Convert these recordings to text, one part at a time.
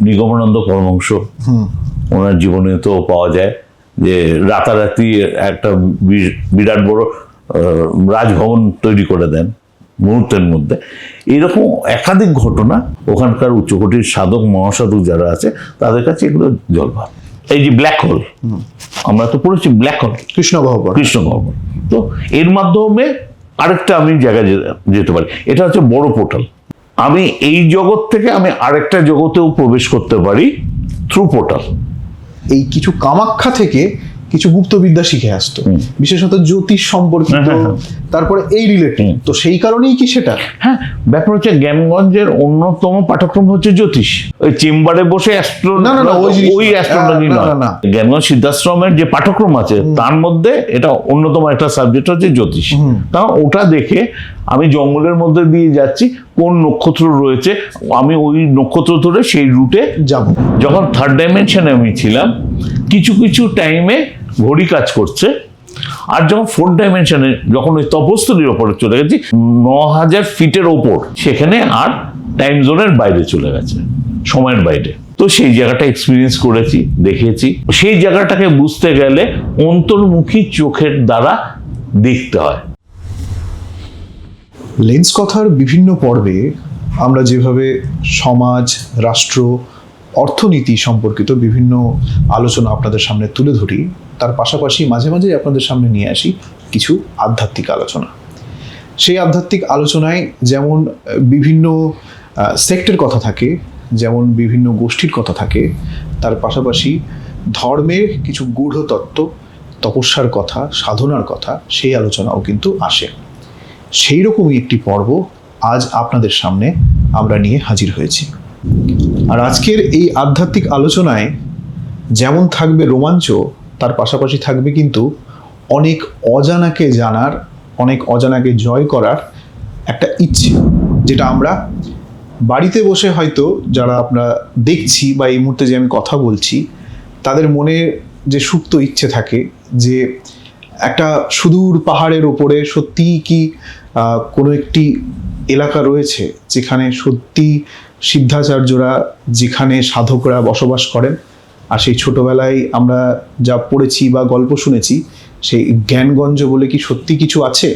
নিগমানন্দ পরমহংস, ওনার জীবনে তো পাওয়া যায় যে রাতারাতি একটা বিরাট বড় রাজভবন তৈরি করে দেন মুহূর্তের মধ্যে। এইরকম একাধিক ঘটনা ওখানকার উচ্চকোটির সাধক মহাসাধক যারা আছে তাদের কাছে এগুলো জলভাত। এই যে ব্ল্যাক হোল, আমরা তো পড়েছি ব্ল্যাক হোল, কৃষ্ণগহ্বর। তো এর মাধ্যমে আরেকটা আমি জায়গায় যেতে পারি, এটা হচ্ছে বড় পোর্টাল। আমি এই জগৎ থেকে আমি আরেকটা জগতেও প্রবেশ করতে পারি থ্রু পোর্টাল। এই কিছু কামাখ্যা থেকে কিছু গুপ্তবিদ্যা শিখে আসতো, বিশেষত জ্যোতিষ সম্পর্কিত, তারপরে এই রিলেটেড। তো সেই কারণেই কি সেটা? হ্যাঁ, ব্যাপার হচ্ছে জ্ঞানগঞ্জের অন্যতম পাঠ্যক্রম হচ্ছে জ্যোতিষ। ওই চেম্বারে বসে ওই অ্যাস্ট্রোলজি না, জ্ঞানগঞ্জ সিদ্ধাশ্রমের যে পাঠ্যক্রম আছে তার মধ্যে এটা অন্যতম একটা সাবজেক্ট হচ্ছে জ্যোতিষ। কারণ ওটা দেখে আমি জঙ্গলের মধ্যে দিয়ে যাচ্ছি, কোন নক্ষত্র রয়েছে, আমি ওই নক্ষত্র ধরে সেই রুটে যাব। যখন থার্ড ডাইমেনশনে আমি ছিলাম, কিছু কিছু টাইমে ঘড়ি কাজ করছে, আর যখন ফোর্থ ডাইমেনশনে যখন ওই তপস্থলীর ওপরে চলে গেছি 9000 ফিটের ওপর, সেখানে আর টাইম জোনের বাইরে চলে গেছে, সময়ের বাইরে। তো সেই জায়গাটা এক্সপিরিয়েন্স করেছি, দেখেছি। সেই জায়গাটাকে বুঝতে গেলে অন্তর্মুখী চোখের দ্বারা দেখতে হয়। লেন্স কথার বিভিন্ন পর্বে আমরা যেভাবে সমাজ, রাষ্ট্র, অর্থনীতি সম্পর্কিত বিভিন্ন আলোচনা আপনাদের সামনে তুলে ধরি, তার পাশাপাশি মাঝে মাঝে আপনাদের সামনে নিয়ে আসি কিছু আধ্যাত্মিক আলোচনা। সেই আধ্যাত্মিক আলোচনায় যেমন বিভিন্ন সেক্টের কথা থাকে, যেমন বিভিন্ন গোষ্ঠীর কথা থাকে, তার পাশাপাশি ধর্মের কিছু গূঢ় তত্ত্ব, তপস্যার কথা, সাধনার কথা, সেই আলোচনাও কিন্তু আসে। সেই রকমই একটি পর্ব আজ আপনাদের সামনে আমরা নিয়ে হাজির হয়েছি। আর আজকের এই আধ্যাত্মিক আলোচনায় যেমন থাকবে রোমাঞ্চ, তার পাশাপাশি থাকবে কিন্তু অনেক অজানাকে জানার, অনেক অজানাকে জয় করার একটা ইচ্ছে, যেটা আমরা বাড়িতে বসে হয়তো যারা আমরা দেখছি বা এই মুহূর্তে যে আমি কথা বলছি, তাদের মনে যে সুপ্ত ইচ্ছে থাকে যে একটা সুদূর পাহাড়ের ওপরে সত্যি কি কোনো একটি এলাকা রয়েছে যেখানে সত্যি সিদ্ধাচার্যরা, যেখানে সাধকরা বসবাস করেন। আর সেই ছোটবেলায় আমরা যা পড়েছি বা গল্প শুনেছি, সেই জ্ঞানগঞ্জ বলে কি সত্যি কিছু আছে?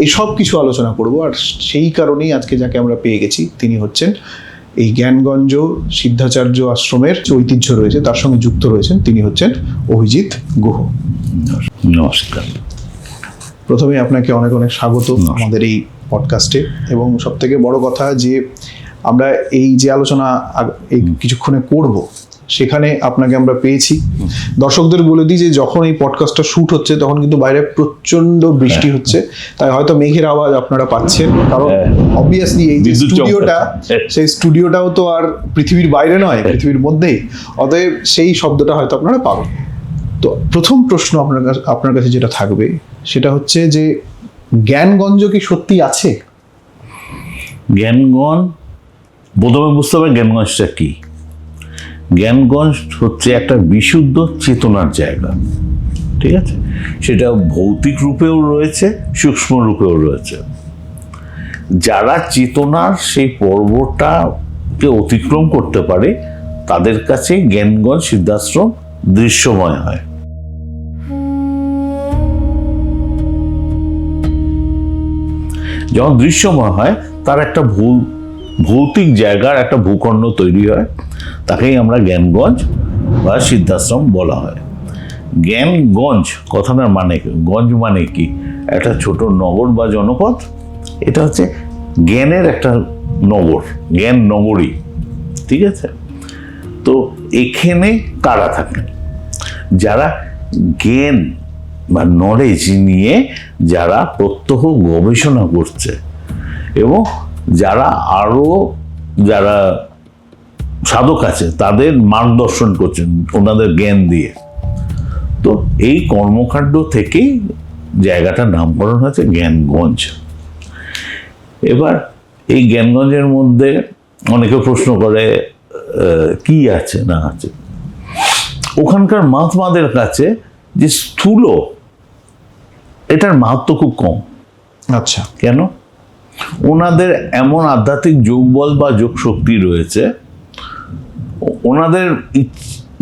এই সব কিছু আলোচনা করব। আর সেই কারণেই আজকে যাকে আমরা পেয়ে গেছি, তিনি হচ্ছেন এই জ্ঞানগঞ্জ সিদ্ধাচার্য আশ্রমের যে ঐতিহ্য রয়েছে তার সঙ্গে যুক্ত রয়েছেন, তিনি হচ্ছেন অভিজিৎ গুহ। নমস্কার। প্রথমে আপনাকে অনেক অনেক স্বাগত আমাদের এই পডকাস্টে। এবং সব থেকে বড় কথা যে আমরা এই যে আলোচনা এই কিছুক্ষণে করব, সেখানে আপনাকে আমরা পেয়েছি। দর্শকদের বলে দিই যে যখন এই পডকাস্টটা শুট হচ্ছে তখন কিন্তু বাইরে প্রচন্ড বৃষ্টি হচ্ছে, তাই হয়তো মেঘের আওয়াজ আপনারা পাচ্ছেন। কারণ অবভিয়াসলি এই যে স্টুডিওটা, সেই স্টুডিওটাও তো আর পৃথিবীর বাইরে নয়, পৃথিবীর মধ্যেই, অতএব সেই শব্দটা হয়তো আপনারা পাবেন। তো প্রথম প্রশ্ন আপনার কাছে যেটা থাকবে সেটা হচ্ছে যে জ্ঞানগঞ্জ কি সত্যি আছে? জ্ঞানগঞ্জ প্রথমে বুঝতে হবে জ্ঞানগঞ্জটা কি। জ্ঞানগঞ্জ হচ্ছে একটা বিশুদ্ধ চেতনার জায়গা, ঠিক আছে? সেটা ভৌতিক রূপেও রয়েছে, সূক্ষ্ম রূপেও রয়েছে। যারা চেতনার সেই পর্বটাকে অতিক্রম করতে পারে তাদের কাছে জ্ঞানগঞ্জ সিদ্ধাশ্রম দৃশ্যময় হয়। যখন দৃশ্যময় হয়, তার একটা ভৌতিক জায়গার একটা ভূখণ্ড তৈরি হয়, তাকেই আমরা জ্ঞানগঞ্জ বা সিদ্ধাশ্রম বলা হয়। জ্ঞানগঞ্জ কথাটার মানে কি? গঞ্জ মানে কি? একটা ছোট নগর বা জনপদ। এটা হচ্ছে জ্ঞানের একটা নগর, জ্ঞান নগরী, ঠিক আছে? তো এখানে কারা থাকেন? যারা জ্ঞান বা নলেজ নিয়ে যারা প্রত্যহ গবেষণা করছে এবং যারা যারা সাধক আছে তাদের মার্গদর্শন করছেন ওনাদের জ্ঞান দিয়ে। তো এই কর্মকাণ্ড থেকেই জায়গাটার নামকরণ হয়েছে জ্ঞানগঞ্জ। এবার এই জ্ঞানগঞ্জের মধ্যে অনেকে প্রশ্ন করে কি আছে না আছে। ওখানকার মহাত্মাদের কাছে যে স্থূল, এটার মাহাত্ম্য খুব কম। আচ্ছা, কেন? ওনাদের এমন আধ্যাত্মিক যোগবল বা যোগ শক্তি রয়েছে, ওনাদের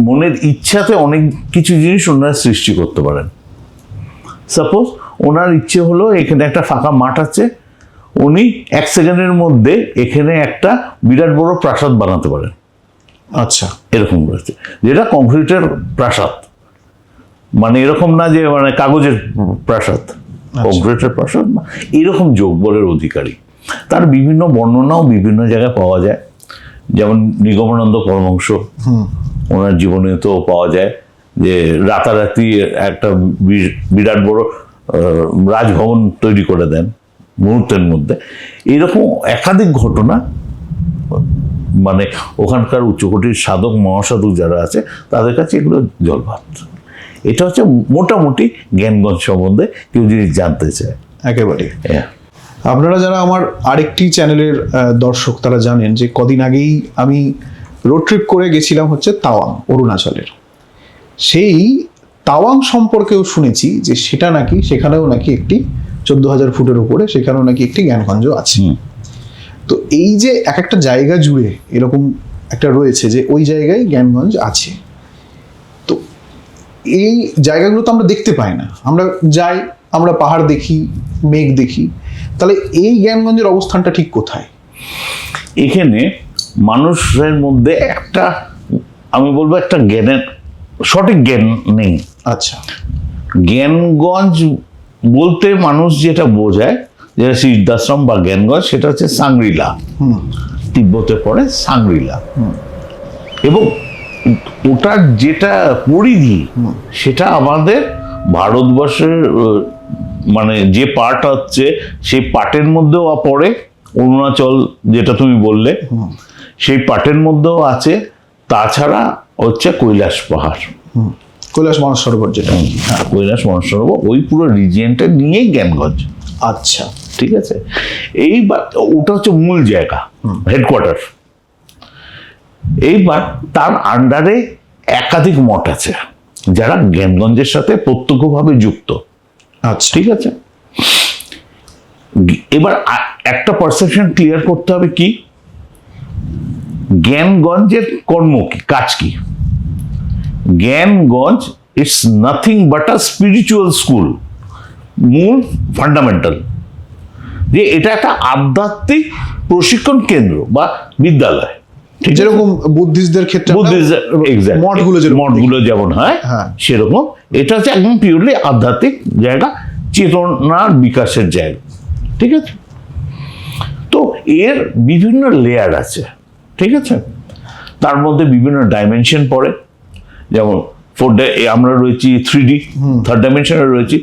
মনের ইচ্ছাতে অনেক কিছু জিনিস ওনারা সৃষ্টি করতে পারেন। সাপোজ ওনার ইচ্ছে হলো এখানে একটা ফাঁকা মাঠ আছে, উনি 1 সেকেন্ডের মধ্যে এখানে একটা বিরাট বড় প্রাসাদ বানাতে পারেন। আচ্ছা, এরকম রয়েছে, যেটা কংক্রিটের প্রাসাদ, মানে এরকম না যে মানে কাগজের প্রাসাদ, কংক্রিটের প্রাসাদ না, এরকম যোগবলের অধিকারী। তার বিভিন্ন বর্ণনাও বিভিন্ন জায়গায় পাওয়া যায়, যেমন নিগমানন্দ পরমহংস ওনার জীবনে তো পাওয়া যায় যে রাতারাতি একটা বিরাট বড় রাজভবন তৈরি করে দেন মুহূর্তের মধ্যে। এরকম একাধিক ঘটনা, মানে ওখানকার উচ্চকোটির সাধক মহাসাধক যারা আছে তাদের কাছে এগুলো জলভাত। এটা হচ্ছে মোটামুটি জ্ঞানগঞ্জ সম্বন্ধে কেউ যদি জানতে চায়। একেবারে। হ্যাঁ। আপনারা যারা আমার আরেকটি চ্যানেলের দর্শক, তারা জানেন যে কদিন আগেই আমি রোড ট্রিপ করে গেছিলাম হচ্ছে তাওয়াং, অরুণাচলের। সেই তাওয়াং সম্পর্কেও শুনেছি যে সেটা নাকি, সেখানেও নাকি একটি 14,000 ফুটের উপরে সেখানেও নাকি একটি জ্ঞানগঞ্জ আছে। তো এই যে এক একটা জায়গা জুড়ে এরকম একটা রয়েছে যে ওই জায়গায় জ্ঞানগঞ্জ আছে, তো এই জায়গাগুলো তো আমরা দেখতে পাই না। আমরা যাই, আমরা পাহাড় দেখি, মেঘ দেখি, তাহলে এই জ্ঞানগঞ্জের অবস্থানটা ঠিক কোথায়? এখানে মানুষের মধ্যে একটা, আমি বলবো একটা জ্ঞানের সঠিক জ্ঞান নেই। আচ্ছা, জ্ঞানগঞ্জ বলতে মানুষ যেটা বোঝায়, যেটা সিদ্ধাশ্রম বা জ্ঞানগঞ্জ, সেটা হচ্ছে সাংগ্রিলা, তিব্বতে পড়ে সাংগ্রিলা, এবং ওটার যেটা পরিধি সেটা আমাদের ভারতবর্ষের মানে যে পার্ট হচ্ছে সেই পার্টের মধ্যেও পড়ে, অরুণাচল যেটা তুমি বললে সেই পার্টের মধ্যেও আছে। তাছাড়া হচ্ছে কৈলাস পাহাড়, কৈলাস মানসরোবর যেটা, কৈলাস মানসরোবর, ওই পুরো রিজিয়নটা নিয়েই জ্ঞানগঞ্জ। আচ্ছা, ঠিক আছে। এইবার ওটা হচ্ছে মূল জায়গা, হেডকোয়ার্টার। এইবার তার আন্ডারে একাধিক মঠ আছে যারা জ্ঞানগঞ্জের সাথে প্রত্যক্ষভাবে যুক্ত। আচ্ছা, ঠিক আছে। এবার একটা পারসেপশন ক্লিয়ার করতে হবে, কি জ্ঞানগঞ্জের কর্ম কি, কাজ কি। Gyanganj it's nothing but a spiritual school, মূল ফান্ডামেন্টাল, যে এটা একটা আধ্যাত্মিক প্রশিক্ষণ কেন্দ্র বা বিদ্যালয়। যেরকম বুদ্ধিস্টদের ক্ষেত্রে মঠগুলো যেমন হয়, হ্যাঁ, সেরকম এটা হচ্ছে একদম পিওরলি আধ্যাত্মিক জায়গা, চেতনার বিকাশের জায়গা। ঠিক আছে। তো এর বিভিন্ন লেয়ার আছে, ঠিক আছে। তার মধ্যে বিভিন্ন ডাইমেনশন পড়ে, যেমন আমরা রয়েছি 3D, থার্ড ডাইমেনশনে রয়েছি,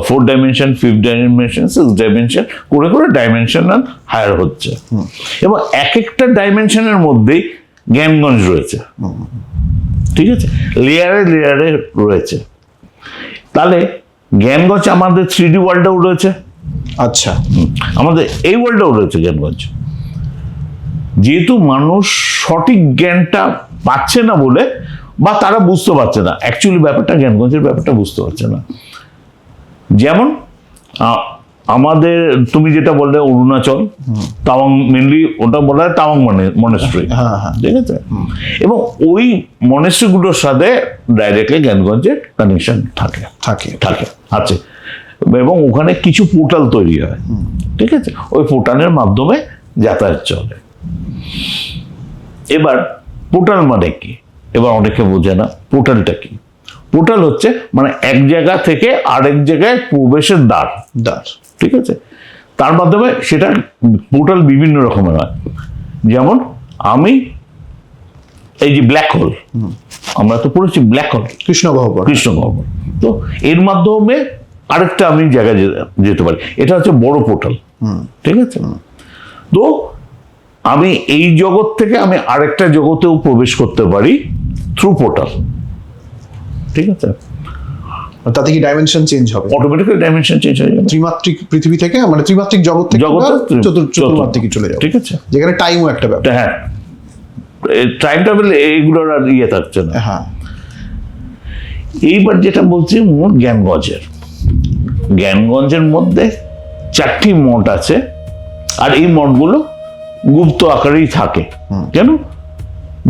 4th dimension, 5th dimension, 6th dimension করে করে ডাইমেনশনাল হায়ার হচ্ছে, এবং এক একটা ডাইমেনশনের মধ্যেই জ্ঞানগঞ্জ রয়েছে। ঠিক আছে, লেয়ারে লেয়ারে রয়েছে। তাহলে জ্ঞানগঞ্জ আমাদের 3D ওয়ার্ল্ডেও রয়েছে। আচ্ছা, আমাদের এই ওয়ার্ল্ডেও রয়েছে জ্ঞানগঞ্জ। যেহেতু মানুষ সঠিক জ্ঞানটা পাচ্ছে না বলে, বা তারা বুঝতে পারছে না অ্যাকচুয়ালি ব্যাপারটা, জ্ঞানগঞ্জের ব্যাপারটা বুঝতে পারছে না। যেমন আমাদের তুমি যেটা বললে অরুণাচল, তাওয়াং, মেনলি ওটা বলা হয় তাওয়াং মনেস্ট্রি, ঠিক আছে। এবং ওই মনেস্ট্রিগুলোর সাথে ডাইরেক্টলি জ্ঞানগঞ্জের কানেকশন থাকে আছে, এবং ওখানে কিছু পোর্টাল তৈরি হয়। ঠিক আছে, ওই পোর্টালের মাধ্যমে যাতায়াত চলে। এবার পোর্টাল মানে কি, এবার অনেকে বোঝে না পোর্টালটা কি। পোর্টাল হচ্ছে মানে এক জায়গা থেকে আরেক জায়গায় প্রবেশের দ্বার। ঠিক আছে, তার মাধ্যমে সেটা পোর্টাল বিভিন্ন রকমের হয়। যেমন আমি এই যে ব্ল্যাক হোল, আমরা তো পড়েছি ব্ল্যাক হোল, কৃষ্ণগহ্বর, তো এর মাধ্যমে আরেকটা আমি জায়গায় যেতে পারি, এটা হচ্ছে বড় পোর্টাল। ঠিক আছে, তো আমি এই জগৎ থেকে আমি আরেকটা জগতেও প্রবেশ করতে পারি থ্রু পোর্টাল। ঠিক আছে, তাতে কি ডাইমেনশন চেঞ্জ হবে? অটোমেটিক্যালি ডাইমেনশন চেঞ্জ হয়ে যাবে। ত্রিমাত্রিক পৃথিবী থেকে, মানে ত্রিমাত্রিক জগৎ থেকে চতুর্মাত্রিকে চলে যাবে। ঠিক আছে, যেখানে টাইমও একটা ব্যাপার। হ্যাঁ, টাইম ট্রাভেল এইগুলোর আর ইয়ে থাকছে না। হ্যাঁ, এইবার যেটা বলছি মোট জ্ঞানগঞ্জের মধ্যে 4টি মঠ আছে, আর এই মঠগুলো গুপ্ত আকারেই থাকে। কেন?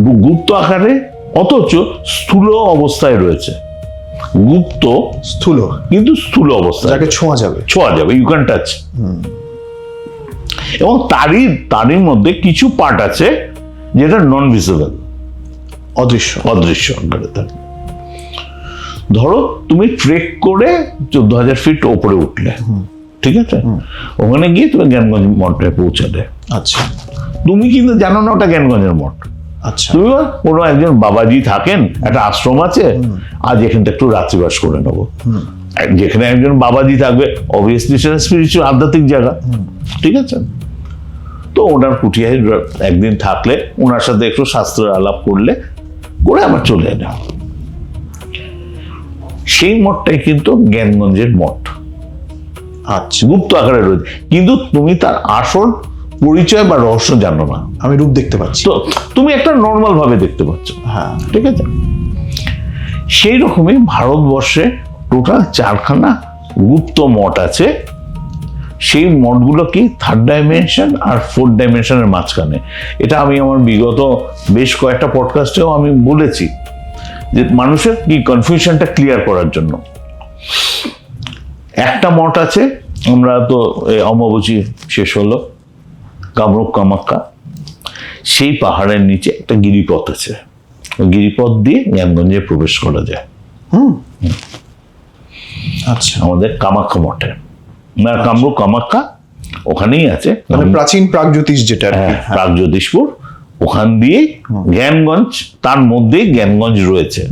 গুপ্ত আকারে, অথচ স্থূল অবস্থায় রয়েছে। গুপ্ত স্থূল, কিন্তু স্থূল অবস্থায়, যাকে ছোঁয়া যাবে, ইউ ক্যান টাচ। এবং তারই মধ্যে কিছু পার্ট আছে যেটা নন ভিজিবল, অদৃশ্য আকারে থাকে। ধরো তুমি ট্রেক করে 14,000 ফিট ওপরে উঠলে, ঠিক আছে, ওখানে গিয়ে তুমি জ্ঞানগঞ্জ মঠে পৌঁছালে। আচ্ছা, তুমি কিন্তু জানো না ওটা জ্ঞানগঞ্জের মঠ। আচ্ছা, তুমি কোনো একজন বাবাজি থাকেন, একটা আশ্রম আছে, আজ এখানটা একটু রাত্রিবাস করে নেবো। যেখানে একজন বাবাজি থাকবে, অবভিয়াসলি সেটা স্পিরিচুয়াল, আধ্যাত্মিক জায়গা, ঠিক আছে। তো ওনার কুঠিয়ায় একদিন থাকলে, ওনার সাথে একটু শাস্ত্রের আলাপ করে আবার চলে এলাম। সেই মঠটাই কিন্তু জ্ঞানগঞ্জের মঠ। আচ্ছা, গুপ্ত আকারে রয়েছে, কিন্তু তুমি তার আসল পরিচয় বা রহস্য জানো না। আমি রূপ দেখতে পাচ্ছি, তো তুমি একটা নর্মাল ভাবে দেখতে পাচ্ছ, হ্যাঁ, ঠিক আছে। সেই রকমই ভারতবর্ষে টোটাল 4খানা গুপ্ত মঠ আছে। সেই মঠগুলো কি 3rd ডাইমেনশন আর 4th ডাইমেনশনের মাঝখানে। এটা আমি আমার বিগত বেশ কয়েকটা পডকাস্টেও আমি বলেছি, যে মানুষের কি কনফিউশনটা ক্লিয়ার করার জন্য। একটা মঠ আছে, আমরা তো অমাবস্যা শেষ হলো, কামরূপ কামাখ্যা, সেই পাহাড়ের নিচে একটা গিরিপথ আছে, গিরিপথ দিয়ে জ্ঞানগঞ্জে প্রবেশ করা যায়। আচ্ছা, আমাদের কামাখ্যা মঠে, কামরূপ কামাখ্যা ওখানেই আছে, মানে প্রাচীন প্রাগজ্যোতিষ যেটা, প্রাগজ্যোতিষপুর, ওখান দিয়ে জ্ঞানগঞ্জ, তার মধ্যেই জ্ঞানগঞ্জ রয়েছে।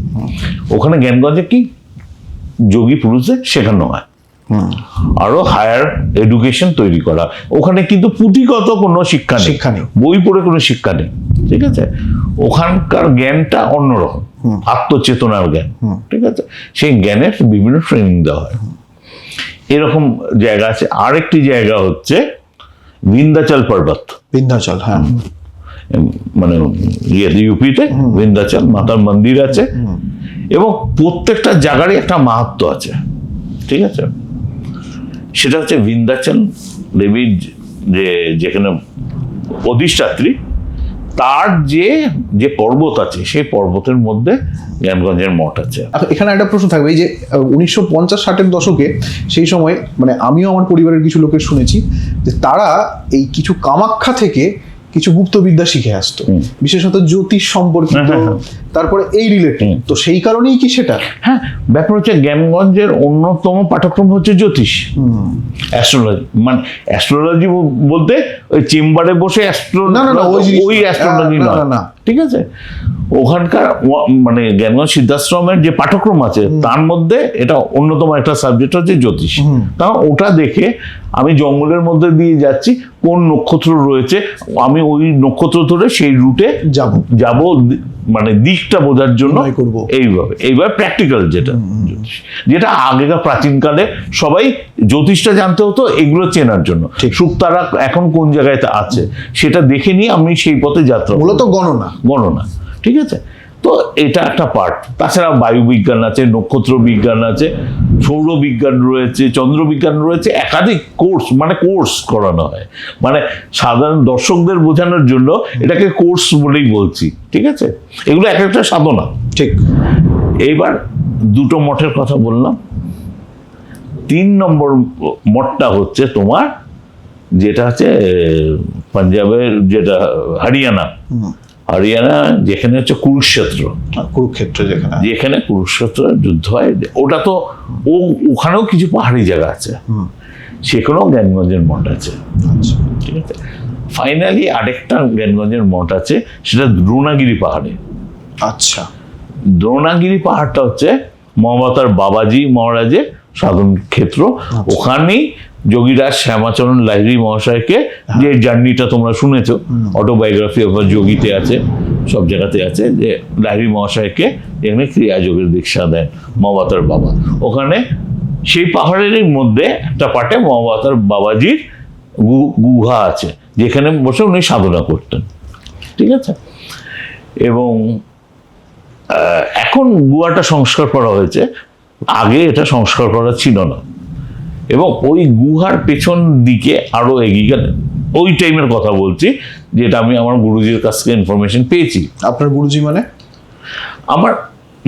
ওখানে জ্ঞানগঞ্জে কি যোগী পুরুষদের শেখানো হয়, আরো হায়ার এডুকেশন তৈরি করা। ওখানে কিন্তু পুঁথিগত কোনো শিক্ষা নেই, বই পড়ে কোনো শিক্ষা নেই, ঠিক আছে। ওখানকার জ্ঞানটা অন্যরকম, আত্মচেতনার জ্ঞান, ঠিক আছে। সেই জ্ঞানের বিভিন্ন ট্রেনিং দেওয়া হয়। এরকম জায়গা আছে। আরেকটি জায়গা হচ্ছে বিন্ধ্যাচল পর্বত, বিন্ধ্যাচল, হ্যাঁ, মানে ইউপিতে বিন্ধ্যাচল মাতার মন্দির আছে, এবং প্রত্যেকটা জায়গারই একটা মাহাত্ম্য আছে, ঠিক আছে। সেটা হচ্ছে বিন্ধ্যাচল দেবীর যেখানে অধিষ্ঠাত্রী, তার যে পর্বত আছে, সেই পর্বতের মধ্যে জ্ঞানগঞ্জের মঠ আছে। এখানে একটা প্রশ্ন থাকবে, এই যে 1950-60-এর দশকে, সেই সময় মানে আমিও আমার পরিবারের কিছু লোকের শুনেছি যে তারা এই কিছু কামাখ্যা থেকে কিছু গুপ্তবিদ্যা শিখে আসতো, বিশেষত জ্যোতিষ সম্পর্কিত, তারপরে এই রিলেটেড। তো সেই কারণেই কি সেটা? হ্যাঁ, ব্যাপার হচ্ছে জ্ঞানগঞ্জের অন্যতম পাঠ্যক্রম হচ্ছে জ্যোতিষ, অ্যাস্ট্রোলজি। মানে অ্যাস্ট্রোলজি বলতে ওই চেম্বারে বসে ওই অ্যাস্ট্রোলজি না, ঠিক আছে। ওখানকার মানে জ্ঞানগঞ্জ সিদ্ধাশ্রমের যে পাঠ্যক্রম আছে, তার মধ্যে এটা অন্যতম একটা সাবজেক্ট হচ্ছে জ্যোতিষ। কারণ ওটা দেখে আমি জঙ্গলের মধ্যে দিয়ে যাচ্ছি, কোন নক্ষত্র রয়েছে, আমি ওই নক্ষত্র ধরে সেই রুটে যাব, মানে দিকটা বোঝার জন্য এইভাবে প্র্যাকটিক্যাল যেটা আগেকার প্রাচীনকালে সবাই জ্যোতিষটা জানতে হতো এগুলো চেনার জন্য, শুকতারা এখন কোন জায়গায় আছে সেটা দেখে নিয়ে আমি সেই পথে যাত্রা, মূলত গণনা, ঠিক আছে। তো এটা একটা পার্ট। তাছাড়া বায়ু বিজ্ঞান আছে, নক্ষত্র বিজ্ঞান আছে, সৌর বিজ্ঞান রয়েছে, চন্দ্র বিজ্ঞান রয়েছে, একাধিক কোর্স করানো হয়। মানে সাধারণ দর্শকদের বোঝানোর জন্য এটাকে কোর্স বলেই বলছি, ঠিক আছে। এগুলো এক একটা সাধনা, ঠিক। এইবার দুটো মঠের কথা বললাম। 3 নম্বর মঠটা হচ্ছে তোমার, যেটা হচ্ছে পাঞ্জাবের, যেটা হরিয়ানা, যেখানে হচ্ছে কুরুক্ষেত্র, যেখানে কুরুক্ষেত্রের যুদ্ধ হয়। ওটা তো ওখানেও কিছু পাহাড়ি জায়গা আছে, সেখানেও জ্ঞানগঞ্জের মঠ আছে, ঠিক আছে। ফাইনালি আরেকটা জ্ঞানগঞ্জের মঠ আছে, সেটা দ্রোণাগিরি পাহাড়ে। আচ্ছা, দ্রোণাগিরি পাহাড়টা হচ্ছে মহাবতার বাবাজি মহারাজের সাধন ক্ষেত্র। ওখানেই যোগীরাজ শ্যামাচরণ লাহিড়ী মহাশয়কে, যে জার্নিটা তোমরা শুনেছো, অটোবায়োগ্রাফি অফ যোগীতে আছে, সব জায়গাতে আছে, যে লাহিড়ী মহাশয়কে এখানে ক্রিয়াযোগের দীক্ষা দেন মহাবতার বাবা। ওখানে সেই পাহাড়ের মধ্যে একটা পাটে মহাবতার বাবাজির গুহা আছে, যেখানে বসে উনি সাধনা করতেন, ঠিক আছে। এবং এখন গুহাটা সংস্কার করা হয়েছে, আগে এটা সংস্কার করা ছিল না। এবং ওই গুহার পেছন দিকে আরো এগিয়ে গেলে ওই টাইমের কথা বলছি, যেটা আমি আমার গুরুজির কাছ থেকে ইনফরমেশন পেয়েছি। আপনার গুরুজি মানে? আমার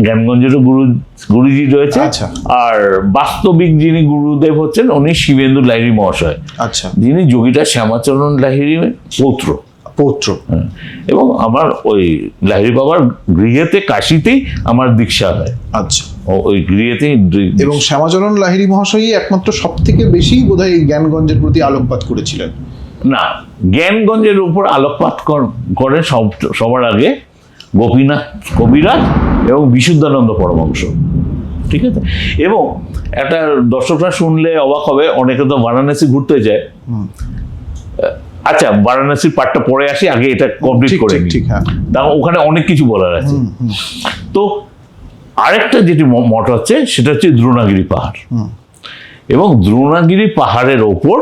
জ্ঞানগঞ্জেরও গুরুজি রয়েছে। আচ্ছা। আর বাস্তবিক যিনি গুরুদেব হচ্ছেন উনি শিবেন্দু লাহিড়ী মহাশয়, আচ্ছা, যিনি যোগীটা শ্যামাচরণ লাহিড়ীর পৌত্র। হ্যাঁ। এবং আমার ওই লাহিড়ী বাবার গৃহেতে কাশিতেই আমার দীক্ষা হয়। আচ্ছা, ওই গৃহেতেই এবং শ্যামাচরণ লাহিড়ী মহাশয়ই একমাত্র সব থেকে বেশি বোধহয় এই জ্ঞানগঞ্জের প্রতি আলোকপাত করেছিলেন। না, জ্ঞানগঞ্জের উপর আলোকপাত করেন সবার আগে গোপীনাথ কবিরাজ এবং বিশুদ্ধানন্দ পরমহংস। ঠিক আছে। এবং একটা দর্শকরা শুনলে অবাক হবে, অনেকে তো বারাণসী ঘুরতে যায়। আচ্ছা, বারাণসীর পার্টটা পরে আসি, আগে এটা কমপ্লিট করে নিই। ঠিক, হ্যাঁ। কারণ ওখানে অনেক কিছু বলার আছে। তো আরেকটা যেটি মঠ হচ্ছে সেটা হচ্ছে দ্রোণাগিরি পাহাড়। এবং দ্রোণাগিরি পাহাড়ের ওপর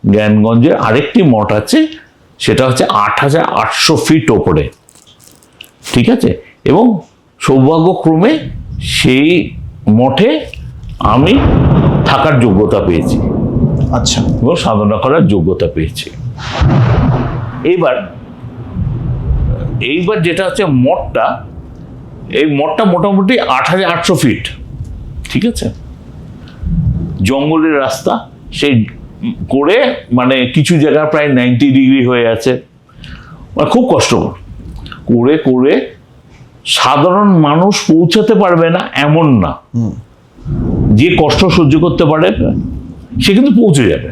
জ্ঞানগঞ্জে আরেকটি মঠ আছে, সেটা হচ্ছে 8,800 ফিট ওপরে। ঠিক আছে। এবং সৌভাগ্যক্রমে সেই মঠে আমি থাকার যোগ্যতা পেয়েছি। আচ্ছা। এবং সাধনা করার যোগ্যতা পেয়েছি। এইবার যেটা হচ্ছে মঠটা, এই মঠটা মোটামুটি 8,800 ফিট। ঠিক আছে। জঙ্গলের রাস্তা সেই করে, মানে কিছু জায়গা প্রায় 90 ডিগ্রি হয়ে আছে, মানে খুব কষ্টকর করে করে সাধারণ মানুষ পৌঁছাতে পারবে না এমন না। যে কষ্ট সহ্য করতে পারে সে কিন্তু পৌঁছে যাবে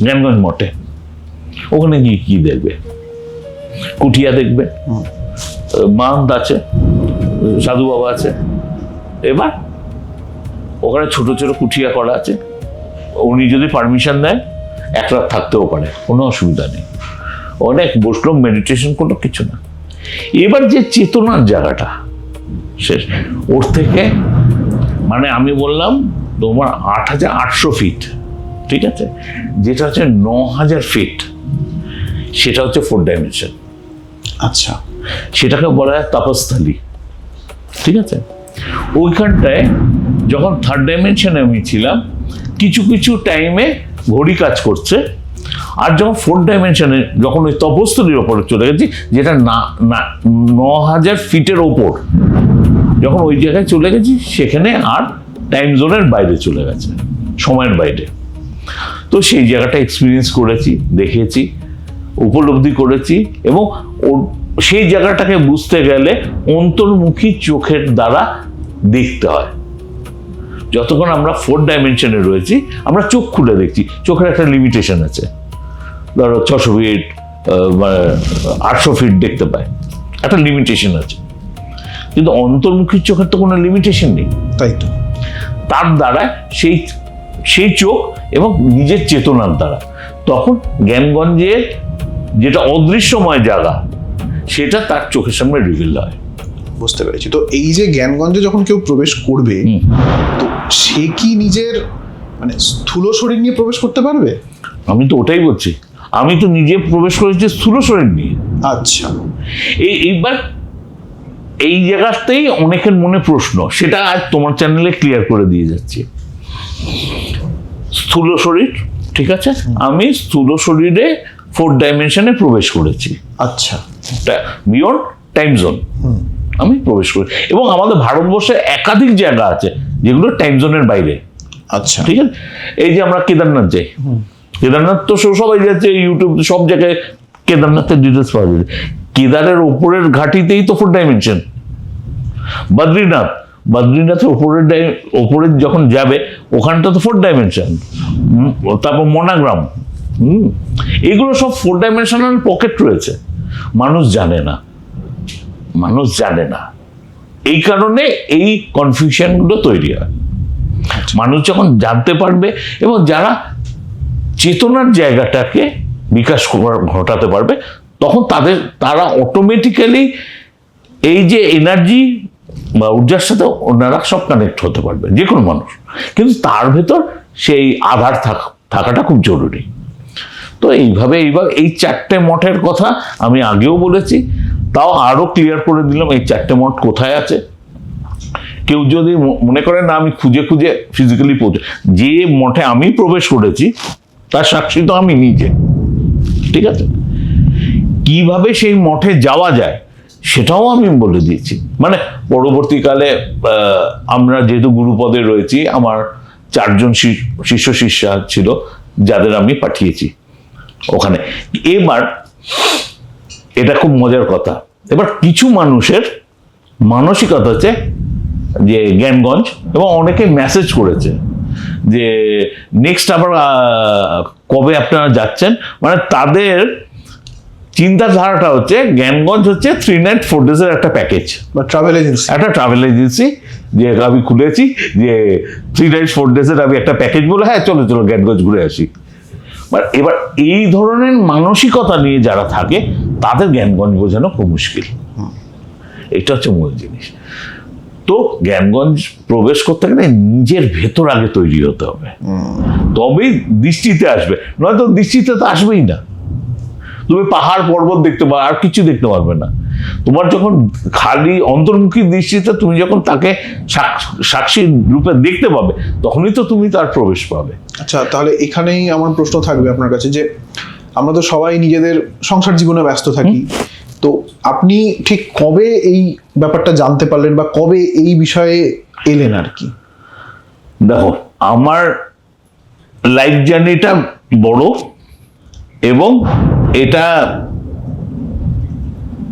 জ্ঞানগঞ্জ মঠে। ওখানে গিয়ে কি দেখবে? কুটিয়া দেখবে, মাহন্ত আছে, সাধু বাবা আছে। এবার ওখানে ছোট ছোট কুটিয়া করা আছে, উনি যদি পারমিশন দেন এক রাত থাকতেও পারে, কোনো অসুবিধা নেই। অনেক বসলো, মেডিটেশন করলো, কিছু না। এবার যে চেতনার জায়গাটা শেষ, ওর থেকে মানে আমি বললাম তোমার 8,800 ফিট। ঠিক আছে। যেটা হচ্ছে 9,000 ফিট, সেটা হচ্ছে 4 ডাইমেনশন। আচ্ছা। সেটাকে বলা হয় তপস্থলী। ঠিক আছে। ওইখানটায় যখন 3rd ডাইমেনশনে আমি ছিলাম, কিছু কিছু টাইমে ঘড়ি কাজ করছে। আর যখন 4th ডাইমেনশনে, যখন ওই তপস্থলীর ওপরে চলে গেছি, যেটা 9,000 ফিটের ওপর, যখন ওই জায়গায় চলে গেছি, সেখানে আর টাইম জোনের বাইরে চলে গেছে, সময়ের বাইরে। তো সেই জায়গাটা এক্সপিরিয়েন্স করেছি, দেখেছি, উপলব্ধি করেছি। এবং সেই জায়গাটাকে বুঝতে গেলে অন্তর্মুখী চোখের দ্বারা দেখতে হয়। যতক্ষণ আমরা 4th ডাইমেনশনে রয়েছি, আমরা চোখ খুলে দেখছি, চোখের একটা লিমিটেশন আছে। ধরো 600 ফিট, 800 ফিট দেখতে পায়, একটা লিমিটেশন আছে। কিন্তু অন্তর্মুখী চোখের তো কোনো লিমিটেশন নেই। তাই তো। তার দ্বারা সেই চোখ এবং নিজের চেতনার দ্বারা তখন জ্ঞানগঞ্জের যেটা অদৃশ্যময় জায়গা, সেটা তার চোখের সামনে রিভিল হয়। বুঝতে পেরেছি। তো এই যে জ্ঞানগঞ্জে যখন কেউ প্রবেশ করবে, তো সে কি নিজের মানে স্থূল শরীর নিয়ে প্রবেশ করতে পারবে? আমি তো ওটাই বলছি, আমি তো নিজে প্রবেশ করেছি স্থূল শরীর নিয়ে। আচ্ছা। এইবার এই জায়গাতেই অনেকের মনে প্রশ্ন, সেটা আজ তোমার চ্যানেলে ক্লিয়ার করে দিয়ে যাচ্ছি। স্থূল শরীর, ঠিক আছে, আমি স্থূল শরীরে 4th ডাইমেনশনে প্রবেশ করেছি। আচ্ছা। বিয়ন্ড টাইম জোন আমি প্রবেশ করি। এবং আমাদের ভারতবর্ষে একাধিক জায়গা আছে যেগুলো টাইম জোনের বাইরে। আচ্ছা। ঠিক আছে। এই যে আমরা কেদারনাথ যাই, কেদারনাথ তো সবাই যাচ্ছে, ইউটিউব সব জায়গায় কেদারনাথের ডিটেলস পাওয়া যায়। কেদারের ওপরের ঘাটিতেই তো 4th ডাইমেনশন। বদ্রীনাথের ওপরের যখন যাবে, ওখানটা তো 4th ডাইমেনশন। তারপর মোনাগ্রাম, এগুলো সব 4th ডাইমেনশনাল পকেট রয়েছে। মানুষ জানে না। এই কারণে এই কনফিউশনগুলো তৈরি হয়। মানুষ যখন জানতে পারবে এবং যারা চেতনার জায়গাটাকে বিকাশ ঘটাতে পারবে, তখন তারা অটোমেটিক্যালি এই যে এনার্জি বা ঊর্জার সাথে ওনারা সব কানেক্ট হতে পারবে, যে কোনো মানুষ। কিন্তু তার ভেতর সেই আধার থাকাটা খুব জরুরি। তো এইভাবে এই 4টে মঠের কথা আমি আগেও বলেছি, তাও আরো ক্লিয়ার করে দিলাম এই 4টে মঠ কোথায় আছে। কেউ যদি মনে করে না আমি খুঁজে খুঁজে ফিজিক্যালি পৌঁছে, যে মঠে আমি প্রবেশ করেছি তার সাক্ষী তো আমি নিজে। ঠিক আছে, কিভাবে সেই মঠে যাওয়া যায় সেটাও আমি বলে দিয়েছি। মানে পরবর্তীকালে আমরা যেহেতু গুরুপদে রয়েছি, আমার 4 জন শিষ্য শিষ্যা ছিল যাদের আমি পাঠিয়েছি ওখানে। এবার এটা খুব মজার কথা, এবার কিছু মানুষের মানসিকতা হচ্ছে যে জ্ঞানগঞ্জ, এবং অনেকে মেসেজ করেছে যে নেক্সট আবার কবে আপনারা যাচ্ছেন। মানে তাদের চিন্তাধারাটা হচ্ছে জ্ঞানগঞ্জ হচ্ছে 3 night 4 days এর একটা প্যাকেজ বা ট্রাভেল এজেন্সি। একটা ট্রাভেল এজেন্সি যে আমি খুলেছি, যে 3 night 4 days এর আমি একটা প্যাকেজ বলে, হ্যাঁ চলো চলো জ্ঞানগঞ্জ ঘুরে আসি। মানে এবার এই ধরনের মানসিকতা নিয়ে যারা থাকে তাদের জ্ঞানগঞ্জ বোঝানো খুব মুশকিল। এটা হচ্ছে মূল জিনিস। তো জ্ঞানগঞ্জ প্রবেশ করতে গেলে নিজের ভেতর আগে তৈরি হতে হবে, তবেই দৃষ্টিতে আসবে, নয়তো দৃষ্টিতে তো আসবেই না। তুমি পাহাড় পর্বত দেখতে পাবে, আর কিছু দেখতে পারবে না। তোমার যখন খালি অন্তর্মুখী দৃষ্টিতে তুমি যখন তাকে সাক্ষী রূপে দেখতে পাবে, তখনই তো তুমি তার প্রবেশ পাবে। আচ্ছা, তাহলে এখানেই আমার প্রশ্ন থাকবে আপনার কাছে, যে আমরা তো সবাই নিজেদের সংসার জীবনে ব্যস্ত থাকি, তো আপনি ঠিক কবে এই ব্যাপারটা জানতে পারলেন বা কবে এই বিষয়ে এলেন আর কি? দেখো, আমার লাইফ জার্নিটা বড়, এবং এটা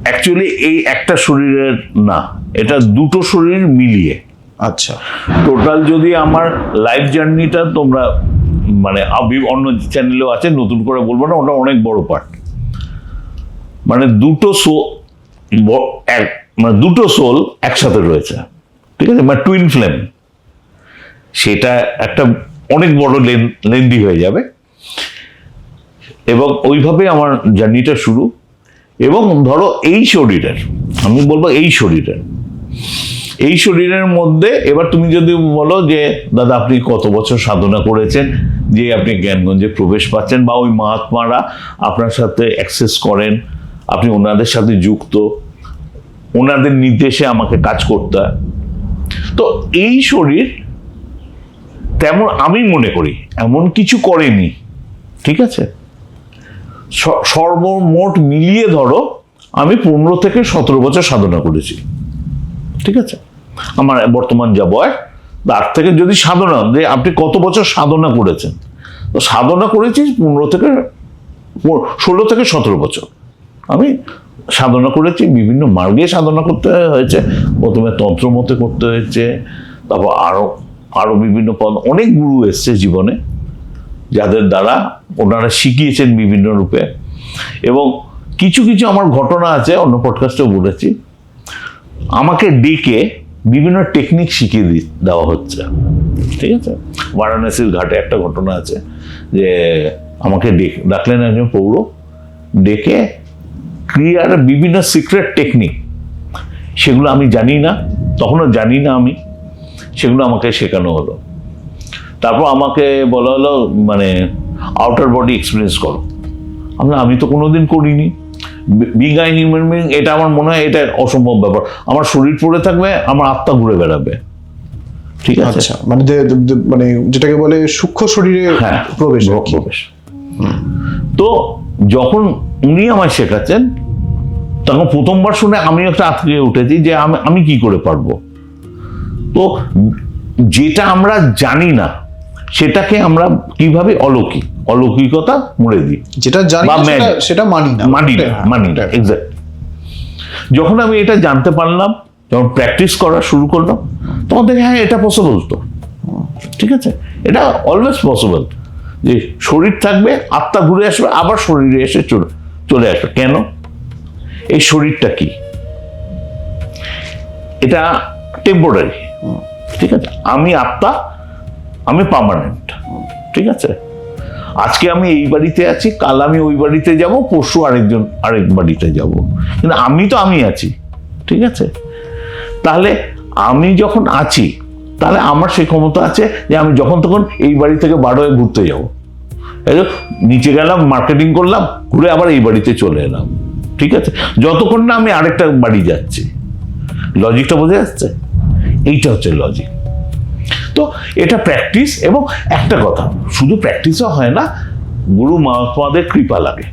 অ্যাকচুয়ালি এই একটা শরীরের না, এটা দুটো শরীর মিলিয়ে। আচ্ছা, টোটাল যদি আমার লাইফ জার্নিটা তোমরা মানে অন্য চ্যানেলেও আছে, নতুন করে বলবো না, ওটা অনেক বড় পার্ট। মানে দুটো সোল একসাথে রয়েছে, ঠিক আছে, মানে টুইন ফ্লেম। সেটা একটা অনেক বড় লেন্দি হয়ে যাবে, এবং ওইভাবে আমার জার্নিটা শুরু। এবং ধরো এই শরীরের, আমি বলবো এই শরীরের মধ্যে, এবার তুমি যদি বলো যে দাদা আপনি কত বছর সাধনা করেছেন যে আপনি জ্ঞানগঞ্জে প্রবেশ পাচ্ছেন, বা ওই মহাত্মারা আপনার সাথে অ্যাক্সেস করেন, আপনি ওনাদের সাথে যুক্ত, ওনাদের নির্দেশে আমাকে কাজ করতে হয়। তো এই শরীর তেমন আমি মনে করি এমন কিছু করেনি, ঠিক আছে। সর্বমোট মিলিয়ে ধরো আমি 15 থেকে 17 বছর সাধনা করেছি, ঠিক আছে। আমার বর্তমান যা বয়স, তার থেকে যদি সাধনা, যে আপনি কত বছর সাধনা করেছেন, তো সাধনা করেছি 16 থেকে 17 বছর আমি সাধনা করেছি। বিভিন্ন মার্গে সাধনা করতে হয়েছে, প্রথমে তন্ত্রমতে করতে হয়েছে, তারপর আরো বিভিন্ন পদ, অনেক গুরু এসছে জীবনে যাদের দ্বারা ওনারা শিখিয়েছেন বিভিন্ন রূপে। এবং কিছু কিছু আমার ঘটনা আছে, অন্য পডকাস্টেও বলেছি, আমাকে ডেকে বিভিন্ন টেকনিক শিখিয়ে দেওয়া হচ্ছে, ঠিক আছে। বারাণসীর ঘাটে একটা ঘটনা আছে যে আমাকে ডাকলেন একজন পৌর, ডেকে ক্রিয়ার বিভিন্ন সিক্রেট টেকনিক, সেগুলো আমি জানি না, তখনও জানি না আমি, সেগুলো আমাকে শেখানো হলো। তারপর আমাকে বলা হলো মানে আউটার বডি এক্সপিরিয়েন্স করো। আমি তো কোনোদিন করিনি, বিং আই হিউম্যান বিং, এটা আমার মনে হয় এটা অসম্ভব ব্যাপার। আমার শরীর পড়ে থাকবে, আমার আত্মা ঘুরে বেড়াবে, ঠিক আছে। আচ্ছা, মানে মানে যেটাকে বলে সূক্ষ্ম শরীরে প্রবেশ। তো যখন উনি আমায় শেখাচ্ছেন, তখন প্রথমবার শুনে আমি একটা আতকে উঠেছি যে আমি কি করে পারবো। তো যেটা আমরা জানি না সেটাকে আমরা কিভাবে অলৌকিকতা মুড়ে দিই, যেটা জানি সেটা মানি না। এক্স্যাক্ট। যখন আমি এটা জানতে পারলাম, যখন প্র্যাকটিস করা শুরু করলাম, তখন দেখি হ্যাঁ এটা পসিবল তো, ঠিক আছে, এটা অলওয়েজ পসিবল যে শরীর থাকবে, আত্মা ঘুরে আসবে, আবার শরীরে এসে চলে আসবে। কেন? এই শরীরটা কি, এটা টেম্পোরারি, ঠিক আছে। আমি আত্মা, আমি পার্মানেন্ট, ঠিক আছে। আজকে আমি এই বাড়িতে আছি, কাল আমি ওই বাড়িতে যাব, পরশু আরেক বাড়িতে যাব, কিন্তু আমি আছি, ঠিক আছে। তাহলে আমি যখন আছি, তাহলে আমার সেই ক্ষমতা আছে যে আমি যখন তখন এই বাড়ি থেকে বার হয়ে ঘুরতে যাব, নিচে গেলাম, মার্কেটিং করলাম, ঘুরে আবার এই বাড়িতে চলে এলাম, ঠিক আছে, যতক্ষণ না আমি আরেকটা বাড়ি যাচ্ছি। লজিকটা বোঝা যাচ্ছে? এইটা হচ্ছে লজিক। তো এটা প্র্যাকটিস, এবং একটা কথা, শুধু প্র্যাকটিসও হয় না, গুরু মহাত্মাদের কৃপা লাগে।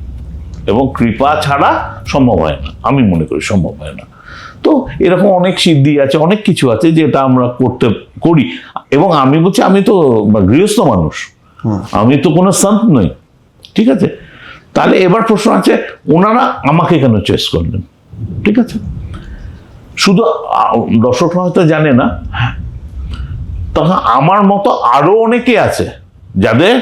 এবং কৃপা ছাড়া সম্ভব হয় না, আমি মনে করি সম্ভব হয় না। তো এরকম অনেক সিদ্ধি আছে, অনেক কিছু আছে যেটা আমরা করি। এবং আমি বলছি, আমি তো গৃহস্থ মানুষ, আমি তো কোনো সন্ত নই, ঠিক আছে? তাহলে এবার প্রশ্ন আছে, ওনারা আমাকে কেন চয়েস করলেন? ঠিক আছে, শুধু দর্শকরা হয়তো জানে না, তখন আমার মতো আরো অনেকে আছে যাদের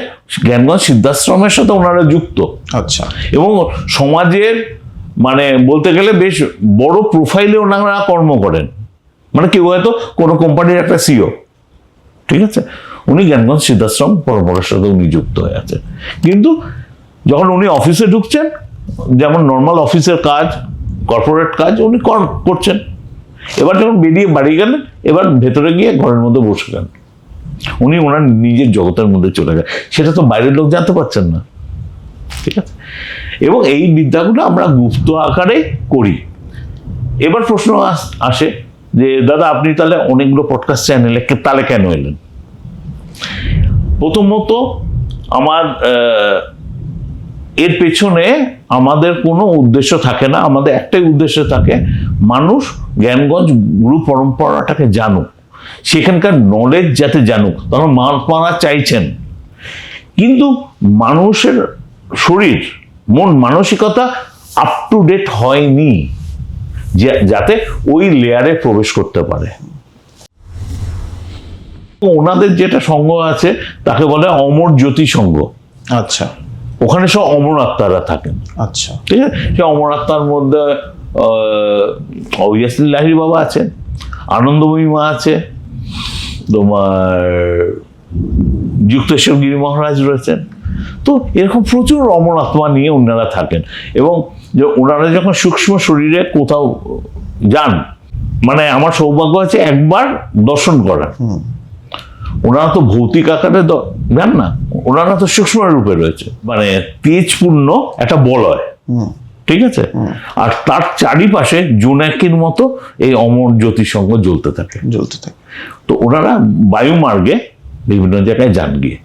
জ্ঞানগঞ্জ সিদ্ধাশ্রমের সাথে ওনারা যুক্ত। আচ্ছা। এবং সমাজের মানে বলতে গেলে বেশ বড় প্রোফাইলে ওনারা কর্ম করেন। মানে কেউ হয়তো কোনো কোম্পানির একটা সিও, ঠিক আছে, উনি জ্ঞানগঞ্জ সিদ্ধাশ্রম পরম্পরার সাথে উনি যুক্ত হয়ে আছে। কিন্তু যখন উনি অফিসে ঢুকছেন, যেমন নর্মাল অফিসের কাজ, কর্পোরেট কাজ উনি করছেন, এবার যখন বেরিয়ে বাড়ি গেলেন, এবার ভেতরে গিয়ে ঘরের মধ্যে বসে গেলেন, উনি ওনার নিজের জগতের মধ্যে চলে গেলেন। সেটা তো বাইরের লোক জানতে পারছেন না, ঠিক আছে? এবং এই বিদ্যাগুলো আমরা গুপ্ত আকারে করি। এবার প্রশ্ন আসে যে দাদা আপনি তাহলে অনেকগুলো পডকাস্ট চ্যানেলে তাহলে কেন এলেন? প্রথমত আমার এর পেছনে আমাদের কোনো উদ্দেশ্য থাকে না, আমাদের একটাই উদ্দেশ্য থাকে, মানুষ জ্ঞানগঞ্জ গুরু পরম্পরাটাকে জানুক, সেখানকার নলেজ যাতে জানুক। তখন মানা চাইছেন, কিন্তু মানুষের শরীর, মন, মানসিকতা আপ টু ডেট হয়নি যাতে ওই লেয়ারে প্রবেশ করতে পারে। ওনাদের যেটা সংঘ আছে তাকে বলে অমর জ্যোতি সংঘ। আচ্ছা। ওখানে সব অমর আত্মারা থাকেন। আচ্ছা। ঠিক আছে, সে অমর আত্মার মধ্যে অবিয়াসলি লাহিড়ী বাবা আছেন, আনন্দময়ী মা আছে, তোমার যুক্তেশ্বর গিরি মহারাজ রয়েছেন। তো এরকম প্রচুর অমর আত্মা নিয়ে ওনারা থাকেন। এবং ওনারা যখন সূক্ষ্ম শরীরে কোথাও যান, মানে আমার সৌভাগ্য আছে একবার দর্শন করার। ওনারা তো ভৌতিক আকারে যান না, ওনারা তো সূক্ষ্ম রূপে রয়েছে, মানে তেজপূর্ণ একটা বলয়, ঠিক আছে? আর তার চারিপাশে জোনাকির মতো এই অমর জ্যোতি সংঘ জ্বলতে থাকে। জ্বলতে থাকে। তো ওনারা বায়ুমার্গে বিভিন্ন জায়গায় যান গিয়ে।